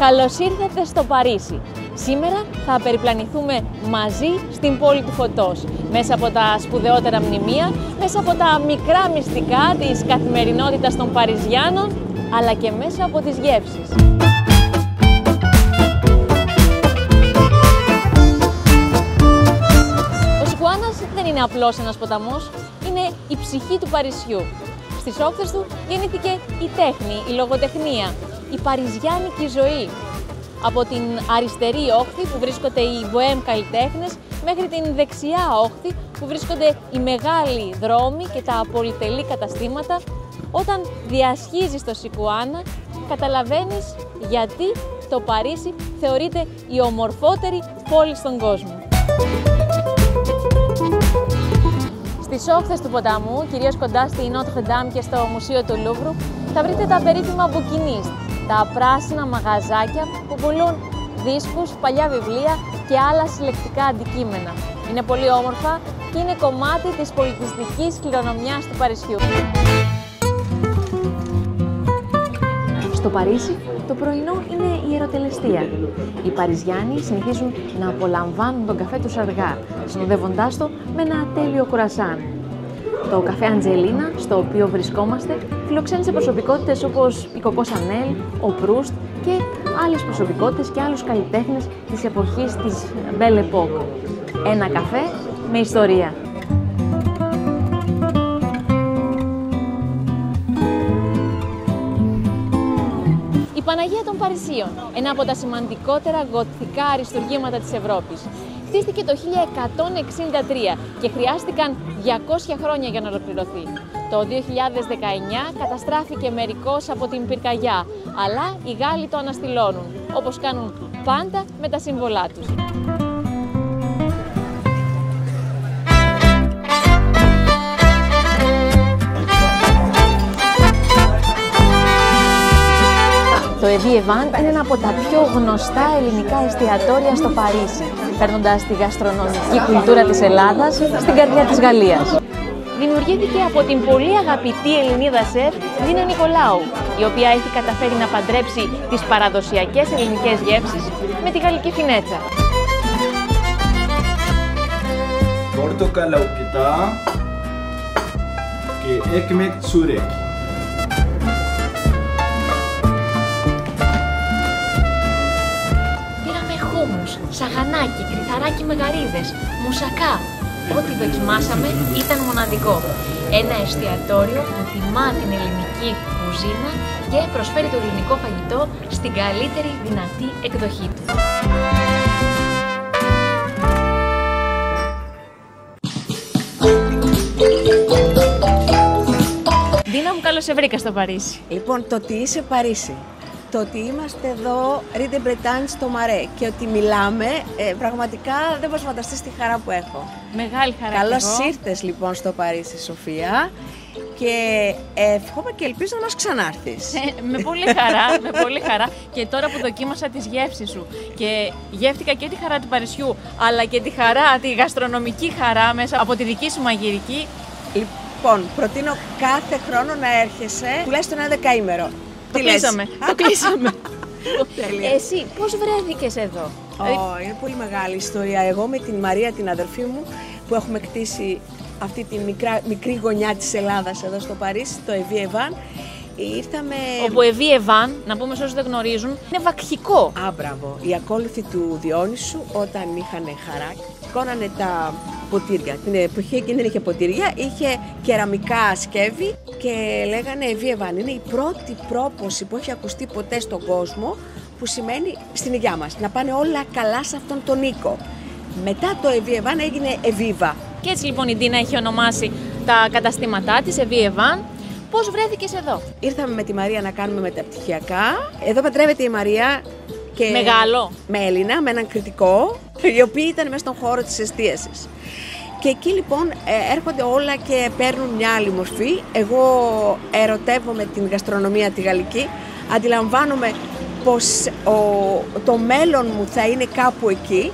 Καλώς ήρθατε στο Παρίσι. Σήμερα θα περιπλανηθούμε μαζί στην πόλη του φωτός, μέσα από τα σπουδαιότερα μνημεία, μέσα από τα μικρά μυστικά της καθημερινότητας των Παριζιάνων, αλλά και μέσα από τις γεύσεις. Ο Σικουάνας δεν είναι απλώς ένας ποταμός, είναι η ψυχή του Παρισιού. Στις όχθες του γεννήθηκε η τέχνη, η λογοτεχνία, η παριζιάνικη ζωή. Από την αριστερή όχθη που βρίσκονται οι μποέμ καλλιτέχνες μέχρι την δεξιά όχθη που βρίσκονται οι μεγάλοι δρόμοι και τα πολυτελή καταστήματα, όταν διασχίζεις το Σικουάνα καταλαβαίνεις γιατί το Παρίσι θεωρείται η ομορφότερη πόλη στον κόσμο. Στις όχθες του ποταμού, κυρίως κοντά στη Νότρε Ντάμ και στο Μουσείο του Λούβρου, θα βρείτε τα περίφημα μπουκινίστ, τα πράσινα μαγαζάκια που πουλούν δίσκους, παλιά βιβλία και άλλα συλλεκτικά αντικείμενα. Είναι πολύ όμορφα και είναι κομμάτι της πολιτιστικής κληρονομιάς του Παρισιού. Στο Παρίσι, το πρωινό είναι η ιεροτελεστία. Οι Παριζιάνοι συνηθίζουν να απολαμβάνουν τον καφέ τους αργά, συνοδεύοντάς το με ένα τέλειο κουρασάν. Το καφέ Αντζελίνα, στο οποίο βρισκόμαστε, φιλοξένησε προσωπικότητες όπως η Κοκό Σανέλ, ο Προύστ και άλλες προσωπικότητες και άλλους καλλιτέχνες της εποχής της Belle Époque. Ένα καφέ με ιστορία. Η Παναγία των Παρισίων, ένα από τα σημαντικότερα γοτθικά αριστουργήματα της Ευρώπης. Χτίστηκε το 1163 και χρειάστηκαν 200 χρόνια για να ολοκληρωθεί. Το 2019 καταστράφηκε μερικώς από την πυρκαγιά, αλλά οι Γάλλοι το αναστηλώνουν, όπως κάνουν πάντα με τα σύμβολά τους. Το Εβιεβάν είναι ένα από τα πιο γνωστά ελληνικά εστιατόρια στο Παρίσι, φέρνοντας τη γαστρονομική κουλτούρα της Ελλάδας στην καρδιά της Γαλλίας. Δημιουργήθηκε από την πολύ αγαπητή Ελληνίδα σεφ Δίνα Νικολάου, η οποία έχει καταφέρει να παντρέψει τις παραδοσιακές ελληνικές γεύσεις με τη γαλλική φινέτσα. Πορτοκαλαοκητά και έκμεκ τσουρέκι. Σαγανάκι, κρυθαράκι με γαρίδες, μουσακά. Ό,τι δοκιμάσαμε ήταν μοναδικό. Ένα εστιατόριο που τιμά την ελληνική κουζίνα και προσφέρει το ελληνικό φαγητό στην καλύτερη δυνατή εκδοχή του. Δίνα μου, καλώς σε βρήκα στο Παρίσι. Λοιπόν, το ότι είσαι Παρίσι, το ότι είμαστε εδώ Rue de Bretagne στο Μαρέ και ότι μιλάμε, πραγματικά δεν μπορείς να φανταστείς τη χαρά που έχω. Μεγάλη χαρά. Καλώς ήρθες λοιπόν στο Παρίσι, Σοφία, και εύχομαι και ελπίζω να μας ξανάρθεις. Με πολύ χαρά, με πολύ χαρά. Και τώρα που δοκίμασα τις γεύσεις σου και γεύτηκα και τη χαρά του Παρισιού, αλλά και τη χαρά, τη γαστρονομική χαρά μέσα από τη δική σου μαγειρική. Λοιπόν, προτείνω κάθε χρόνο να έρχεσαι τουλάχιστον ένα δεκαήμερο. Το κλείσαμε. Το κλείσαμε. Εσύ πώς βρέθηκες εδώ? Είναι πολύ μεγάλη ιστορία. Εγώ με την Μαρία, την αδερφή μου, που έχουμε κτίσει αυτή τη μικρή γωνιά της Ελλάδας εδώ στο Παρίσι, το Εβιεβάν, ήρθαμε... Όπου Εβιεβάν, να πούμε σε όσους δεν γνωρίζουν, είναι βακχικό. Μπράβο. Οι ακόλουθοι του Διόνυσου, όταν είχαν χαρά, σηκώνανε τα ποτήρια. Την εποχή εκείνη δεν είχε ποτήρια, είχε κεραμικά σκεύη και λέγανε Εβιεβάν. Είναι η πρώτη πρόποση που έχει ακουστεί ποτέ στον κόσμο, που σημαίνει στην υγειά μας, να πάνε όλα καλά σε αυτόν τον οίκο. Μετά το Εβιεβάν έγινε Εβίβα. Και έτσι λοιπόν η Ντίνα έχει ονομάσει τα καταστήματά της Εβιεβάν. Πώς βρέθηκες εδώ? Ήρθαμε με τη Μαρία να κάνουμε μεταπτυχιακά. Εδώ παντρεύεται η Μαρία. Και μεγάλο. Με Έλληνα, με έναν κριτικό, οι οποίοι ήταν μέσα στον χώρο της εστίασης. Και εκεί λοιπόν έρχονται όλα και παίρνουν μια άλλη μορφή. Εγώ ερωτεύομαι την γαστρονομία τη γαλλική. Αντιλαμβάνομαι πως το μέλλον μου θα είναι κάπου εκεί.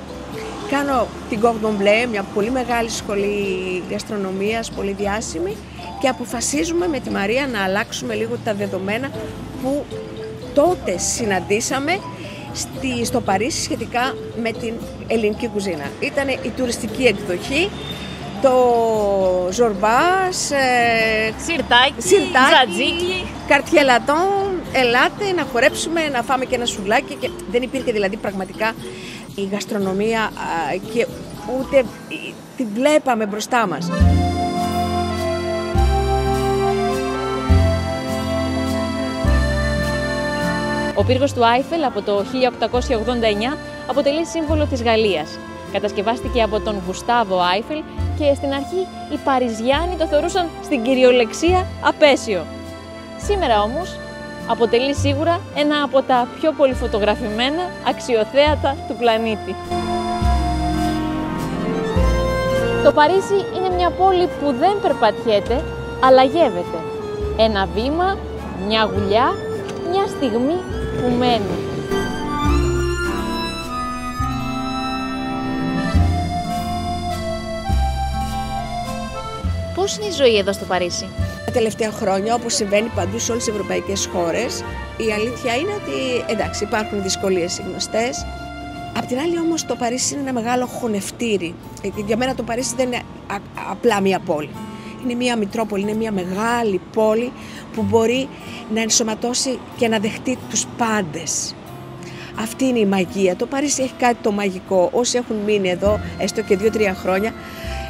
Κάνω την Cordon Bleu, μια πολύ μεγάλη σχολή γαστρονομίας, πολύ διάσημη, και αποφασίζουμε με τη Μαρία να αλλάξουμε λίγο τα δεδομένα που τότε συναντήσαμε στο Παρίσι σχετικά με την ελληνική κουζίνα. Ήταν η τουριστική εκδοχή, το ζορμπάς, σιρτάκι, τζατζίκι, καρτιελατόν, ελάτε να χορέψουμε, να φάμε και ένα σουβλάκι. Και δεν υπήρχε δηλαδή πραγματικά η γαστρονομία και ούτε την βλέπαμε μπροστά μας. Ο πύργος του Άιφελ από το 1889 αποτελεί σύμβολο της Γαλλίας. Κατασκευάστηκε από τον Γουστάβο Άιφελ και στην αρχή οι Παριζιάνοι το θεωρούσαν στην κυριολεξία απέσιο. Σήμερα όμως αποτελεί σίγουρα ένα από τα πιο πολυφωτογραφημένα αξιοθέατα του πλανήτη. Το Παρίσι είναι μια πόλη που δεν περπατιέται, αλλά γεύεται. Ένα βήμα, μια γουλιά, μια στιγμή που μένει. Πώς είναι η ζωή εδώ στο Παρίσι? Τα τελευταία χρόνια, όπως συμβαίνει παντού σε όλες τις ευρωπαϊκές χώρες, η αλήθεια είναι ότι εντάξει, υπάρχουν δυσκολίες γνωστές. Απ' την άλλη όμως το Παρίσι είναι ένα μεγάλο χωνευτήρι. Για μένα το Παρίσι δεν είναι απλά μια πόλη. Είναι μια μητρόπολη, είναι μια μεγάλη πόλη που μπορεί να ενσωματώσει και να δεχτεί τους πάντες. Αυτή είναι η μαγεία. Το Παρίσι έχει κάτι το μαγικό. Όσοι έχουν μείνει εδώ, έστω και 2-3 χρόνια,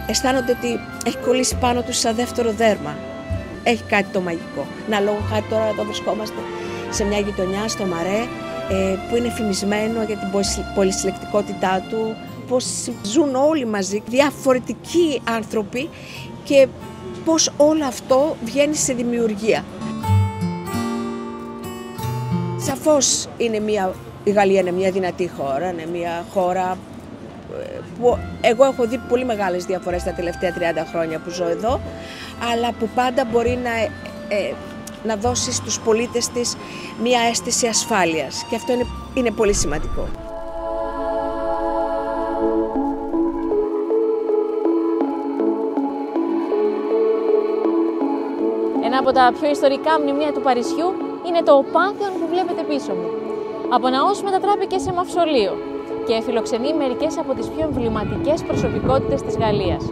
αισθάνονται ότι έχει κολλήσει πάνω τους σαν δεύτερο δέρμα. Έχει κάτι το μαγικό. Να λόγω χάρη τώρα εδώ βρισκόμαστε σε μια γειτονιά στο Μαρέ, που είναι φημισμένο για την πολυσυλλεκτικότητά του, πως ζουν όλοι μαζί, διαφορετικοί άνθρωποι και πως όλο αυτό βγαίνει σε δημιουργία. Σαφώς η Γαλλία είναι μια δυνατή χώρα, είναι μια χώρα που εγώ έχω δει πολύ μεγάλες διαφορές τα τελευταία 30 χρόνια που ζω εδώ, αλλά που πάντα μπορεί να δώσει στους πολίτες της μια αίσθηση ασφάλειας και αυτό είναι πολύ σημαντικό. Ένα από τα πιο ιστορικά μνημεία του Παρισιού είναι το Πάνθεον που βλέπετε πίσω μου. Από ναός μετατράπηκε σε μαυσολείο και φιλοξενεί μερικές από τις πιο εμβληματικές προσωπικότητες της Γαλλίας.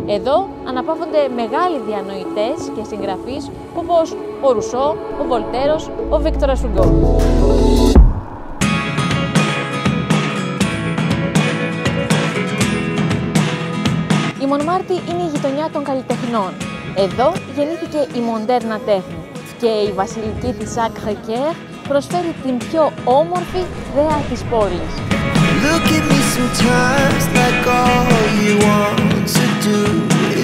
Εδώ αναπαύονται μεγάλοι διανοητές και συγγραφείς όπως ο Ρουσό, ο Βολτέρος, ο Βίκτορας Ουγκό. Η Μονμάρτη είναι η γειτονιά των καλλιτεχνών. Εδώ γεννήθηκε η μοντέρνα τέχνη και η βασιλική της Sacré-Cœur προσφέρει την πιο όμορφη δέα της πόλης. Look at me sometimes, like all you want to do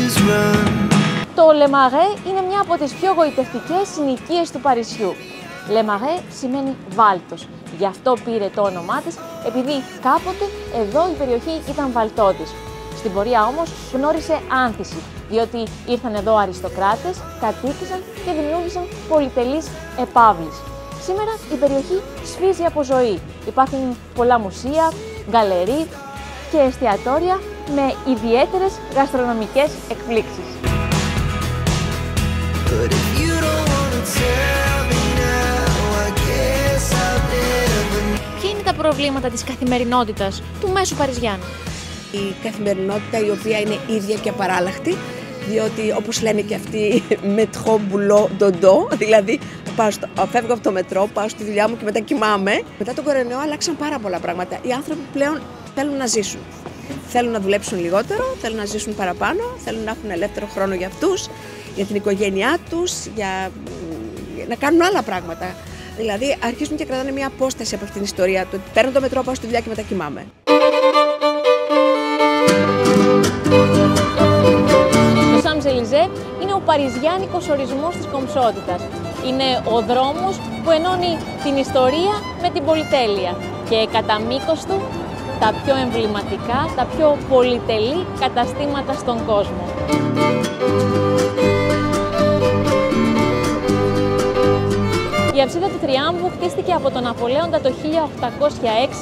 is run. Το Le Marais είναι μια από τις πιο γοητευτικές συνοικίες του Παρισιού. Le Marais σημαίνει βάλτος. Γι' αυτό πήρε το όνομά της, επειδή κάποτε εδώ η περιοχή ήταν βαλτότης. Στην πορεία όμως γνώρισε άνθηση, διότι ήρθαν εδώ αριστοκράτες, κατοίκησαν και δημιούργησαν πολυτελείς επαύλεις. Σήμερα η περιοχή σφίζει από ζωή. Υπάρχουν πολλά μουσεία, γκαλερί και εστιατόρια με ιδιαίτερες γαστρονομικές εκπλήξεις. Ποια είναι τα προβλήματα της καθημερινότητας του μέσου Παριζιάνου? Η καθημερινότητα η οποία είναι ίδια και απαράλλαχτη, διότι όπως λένε και αυτοί μετρό μπουλό ντοντό, δηλαδή φεύγω από το μετρό, πάω στη δουλειά μου και μετά κοιμάμαι. Μετά τον κορονοϊό αλλάξαν πάρα πολλά πράγματα. Οι άνθρωποι πλέον θέλουν να ζήσουν. Θέλουν να δουλέψουν λιγότερο, θέλουν να ζήσουν παραπάνω, θέλουν να έχουν ελεύθερο χρόνο για αυτούς, για την οικογένειά τους, για να κάνουν άλλα πράγματα. Δηλαδή αρχίζουν και κρατάνε μια απόσταση από αυτήν την ιστορία του. Παίρνω το μετρό, πάω στη δουλειά και μετά κοιμάμαι. Το Σαμς-Ελιζέ είναι ο παριζιάνικος ορισμός της κομψότητας. Είναι ο δρόμος που ενώνει την ιστορία με την πολυτέλεια και κατά μήκος του τα πιο εμβληματικά, τα πιο πολυτελή καταστήματα στον κόσμο. Η αψίδα του Τριάμβου χτίστηκε από τον Ναπολέοντα το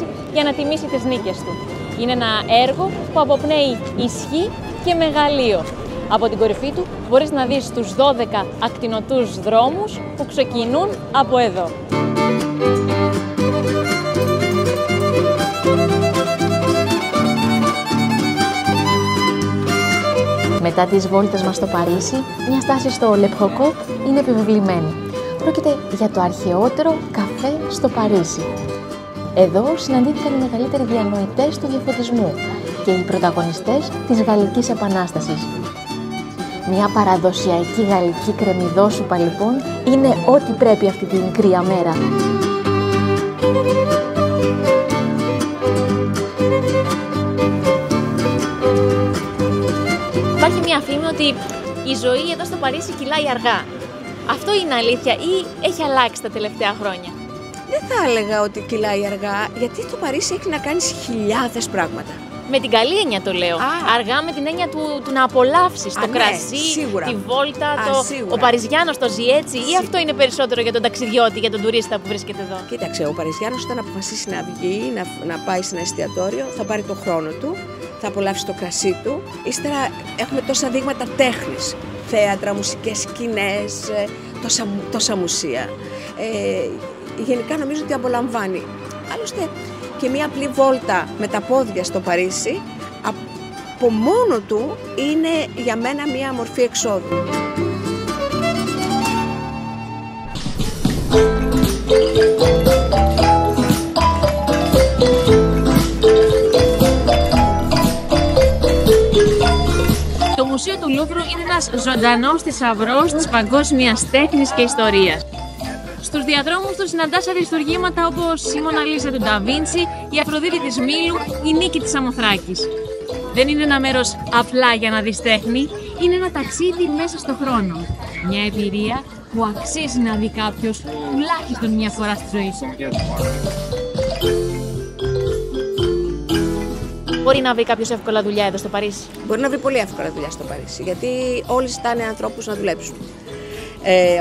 1806 για να τιμήσει τις νίκες του. Είναι ένα έργο που αποπνέει ισχύ και μεγαλείο. Από την κορυφή του μπορείς να δεις τους 12 ακτινωτούς δρόμους που ξεκινούν από εδώ. Κατά τις βόλτες μας στο Παρίσι, μια στάση στο Le Procope είναι επιβεβλημένη. Πρόκειται για το αρχαιότερο καφέ στο Παρίσι. Εδώ συναντήθηκαν οι μεγαλύτεροι διανοητές του διαφωτισμού και οι πρωταγωνιστές της Γαλλικής Επανάστασης. Μια παραδοσιακή γαλλική κρεμμυδόσουπα λοιπόν είναι ό,τι πρέπει αυτή την κρύα μέρα. Υπάρχει μια φήμη ότι η ζωή εδώ στο Παρίσι κυλάει αργά. Αυτό είναι αλήθεια ή έχει αλλάξει τα τελευταία χρόνια? Δεν θα έλεγα ότι κυλάει αργά, γιατί το Παρίσι έχει να κάνει χιλιάδες πράγματα. Με την καλή έννοια το λέω. Αργά με την έννοια του να απολαύσεις το κρασί, σίγουρα. τη βόλτα, ο Παριζιάνος, το ζιέτσι, ή αυτό είναι περισσότερο για τον ταξιδιώτη, για τον τουρίστα που βρίσκεται εδώ? Κοίταξε, ο Παριζιάνος όταν αποφασίσει να βγει, να πάει σε ένα εστιατόριο, θα πάρει το χρόνο του, θα απολαύσει το κρασί του. Ύστερα έχουμε τόσα δείγματα τέχνης, θέατρα, μουσικές σκηνές, τόσα μουσεία. Γενικά νομίζω ότι απολαμβάνει. Άλλωστε και μία απλή βόλτα με τα πόδια στο Παρίσι από μόνο του είναι για μένα μία μορφή εξόδου. Το Μουσείο του Λούβρου είναι ένας ζωντανός θησαυρός της παγκόσμιας τέχνης και ιστορίας. Στους διαδρόμους του συναντάς αριστουργήματα όπως η Μόνα Λίζα του Ντα Βίντσι, η Αφροδίτη της Μήλου, η Νίκη της Σαμοθράκης. Δεν είναι ένα μέρος απλά για να δεις τέχνη, είναι ένα ταξίδι μέσα στο χρόνο. Μια εμπειρία που αξίζει να δει κάποιος τουλάχιστον μια φορά στη ζωή του. Μπορεί να βρει κάποιος εύκολα δουλειά εδώ στο Παρίσι? Μπορεί να βρει πολύ εύκολα δουλειά στο Παρίσι, γιατί όλοι ζητάνε ανθρώπους να δουλέψουν.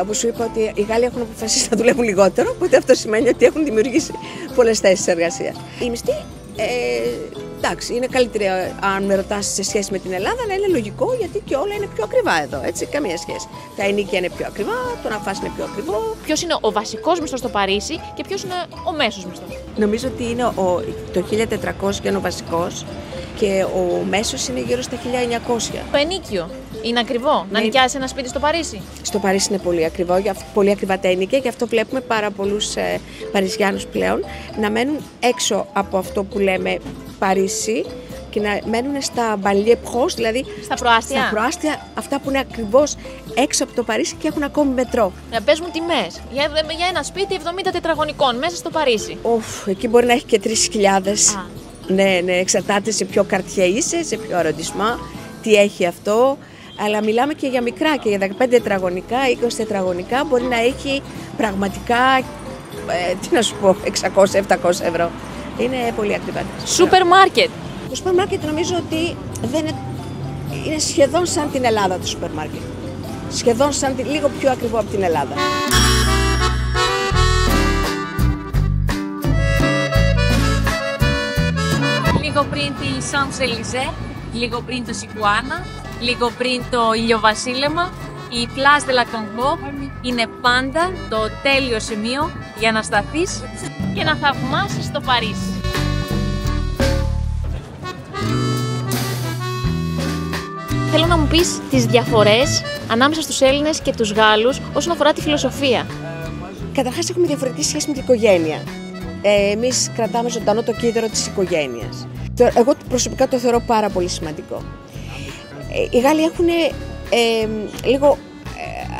Όπως σου είπα, ότι οι Γάλλοι έχουν αποφασίσει να δουλεύουν λιγότερο, οπότε αυτό σημαίνει ότι έχουν δημιουργήσει πολλές θέσεις εργασίας. Η μισθή, εντάξει, είναι καλύτερη αν με ρωτάς σε σχέση με την Ελλάδα, αλλά είναι λογικό γιατί και όλα είναι πιο ακριβά εδώ, έτσι, καμία σχέση. Τα ενοίκια είναι πιο ακριβά, το να φας είναι πιο ακριβό. Ποιος είναι ο βασικός μισθός στο Παρίσι και ποιος είναι ο μέσος μισθός? Νομίζω ότι είναι το 1.400 είναι ο βασικός και ο μέσος είναι γύρω στα 1.900. Το ενοίκιο είναι ακριβό, να νοικιάσει ένα σπίτι στο Παρίσι? Στο Παρίσι είναι πολύ ακριβό, πολύ ακριβά τα ενοίκια, γι' αυτό βλέπουμε πάρα πολλούς Παριζιάνους πλέον να μένουν έξω από αυτό που λέμε Παρίσι και να μένουν στα μπαλιέ προς, δηλαδή στα προάστια, αυτά που είναι ακριβώς έξω από το Παρίσι και έχουν ακόμη μετρό. Να παίζουν τιμές για ένα σπίτι 70 τετραγωνικών μέσα στο Παρίσι. Εκεί μπορεί να έχει και 3.000. Ναι, εξαρτάται σε ποιο καρτιέ είσαι, σε ποιο αρροντισμά, τι έχει αυτό. Αλλά μιλάμε και για μικρά, και για 15 τετραγωνικά, 20 τετραγωνικά μπορεί να έχει πραγματικά, τι να σου πω, 600-700 ευρώ. Είναι πολύ ακριβά. Σούπερ μάρκετ. Το σούπερ μάρκετ νομίζω ότι είναι σχεδόν σαν την Ελλάδα το σούπερ μάρκετ. Σχεδόν λίγο πιο ακριβό από την Ελλάδα. Λίγο πριν τη Champs-Élysées, λίγο πριν το Σικουάνα, λίγο πριν το ηλιοβασίλεμα, η Place de la Concorde είναι πάντα το τέλειο σημείο για να σταθείς και να θαυμάσεις το Παρίσι. Θέλω να μου πεις τις διαφορές ανάμεσα στους Έλληνες και τους Γάλλους όσον αφορά τη φιλοσοφία. Καταρχάς έχουμε διαφορετική σχέση με την οικογένεια. Εμείς κρατάμε ζωντανό το κίδερο της οικογένειας. Εγώ προσωπικά το θεωρώ πάρα πολύ σημαντικό. Οι Γάλλοι έχουν λίγο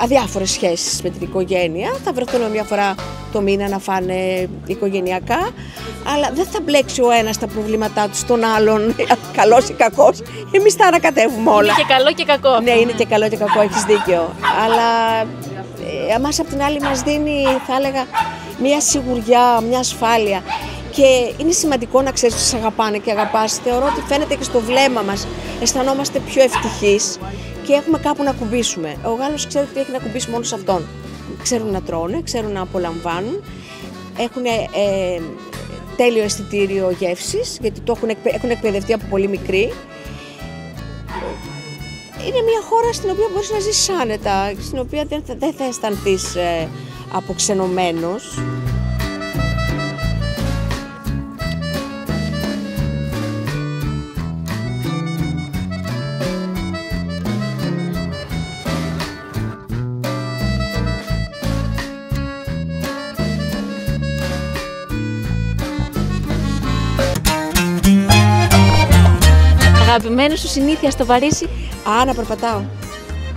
αδιάφορες σχέσεις με την οικογένεια. Θα βρεθούν μια φορά το μήνα να φάνε οικογενειακά, αλλά δεν θα μπλέξει ο ένας τα προβλήματά του στον άλλον, καλός ή κακός. Εμείς τα ανακατεύουμε όλα. Είναι και καλό και κακό. Ναι, είναι και καλό και κακό, έχεις δίκιο. Αλλά εμάς απ' την άλλη μας δίνει, θα έλεγα, μια σιγουριά, μια ασφάλεια. Και είναι σημαντικό να ξέρεις ότι σε αγαπάνε και αγαπάς. Θεωρώ ότι φαίνεται και στο βλέμμα μας. Αισθανόμαστε πιο ευτυχείς και έχουμε κάπου να κουμπίσουμε. Ο Γάλλος ξέρει ότι έχει να κουμπίσει μόνο σε αυτόν. Ξέρουν να τρώνε, ξέρουν να απολαμβάνουν. Έχουν τέλειο αισθητήριο γεύσης, γιατί έχουν εκπαιδευτεί από πολύ μικροί. Είναι μια χώρα στην οποία μπορείς να ζήσεις άνετα, στην οποία δεν θα αισθανθείς αποξενωμένος. Αγαπημένη σου συνήθεια στο Παρίσι? Να περπατάω.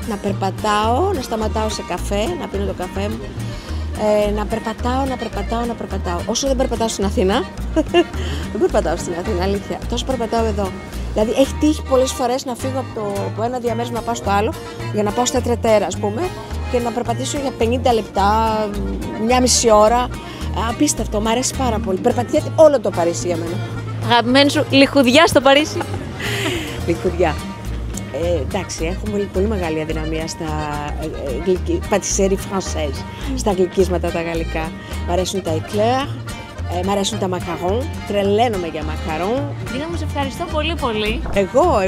Να περπατάω, να σταματάω σε καφέ, να πίνω το καφέ μου. Να περπατάω. Όσο δεν περπατάω στην Αθήνα, δεν περπατάω στην Αθήνα, αλήθεια. Τόσο περπατάω εδώ. Δηλαδή, έχει τύχει πολλές φορές να φύγω από ένα διαμέρισμα να πάω στο άλλο, για να πάω στα Τρετέρα, ας πούμε, και να περπατήσω για 50 λεπτά, μια μισή ώρα. Απίστευτο, μου αρέσει πάρα πολύ. Περπατιέται όλο το Παρίσι για μένα. Αγαπημένη σου λιχουδιά στο Παρίσι? Λιχουδιά. Εντάξει, έχουμε πολύ μεγάλη αδυναμία στα patisserie française, στα γλυκίσματα τα γαλλικά. Μ' αρέσουν τα éclairs, μ' αρέσουν τα μακαρόν, τρελαίνομαι για μακαρόν. Δίνα μου, σε ευχαριστώ πολύ πολύ. Εγώ.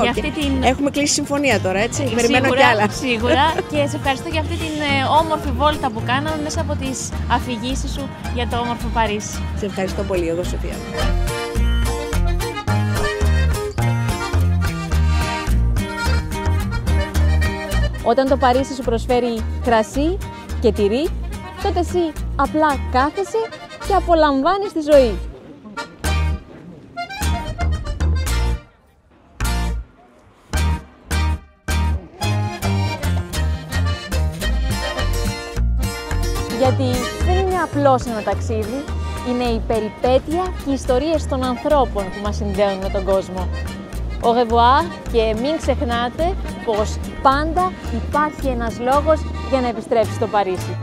Για αυτή την... Έχουμε κλείσει συμφωνία τώρα, έτσι, περιμένω κι άλλα. Σίγουρα, και σε ευχαριστώ για αυτή την όμορφη βόλτα που κάναμε μέσα από τις αφηγήσεις σου για το όμορφο Παρίσι. Σε ευχαριστώ πολύ, εγώ Σοφία. Όταν το Παρίσι σου προσφέρει κρασί και τυρί, τότε εσύ απλά κάθεσαι και απολαμβάνεις τη ζωή. Γιατί δεν είναι απλώς ένα ταξίδι, είναι η περιπέτεια και οι ιστορίες των ανθρώπων που μας συνδέουν με τον κόσμο. Au revoir και μην ξεχνάτε πως πάντα υπάρχει ένας λόγος για να επιστρέψεις στο Παρίσι.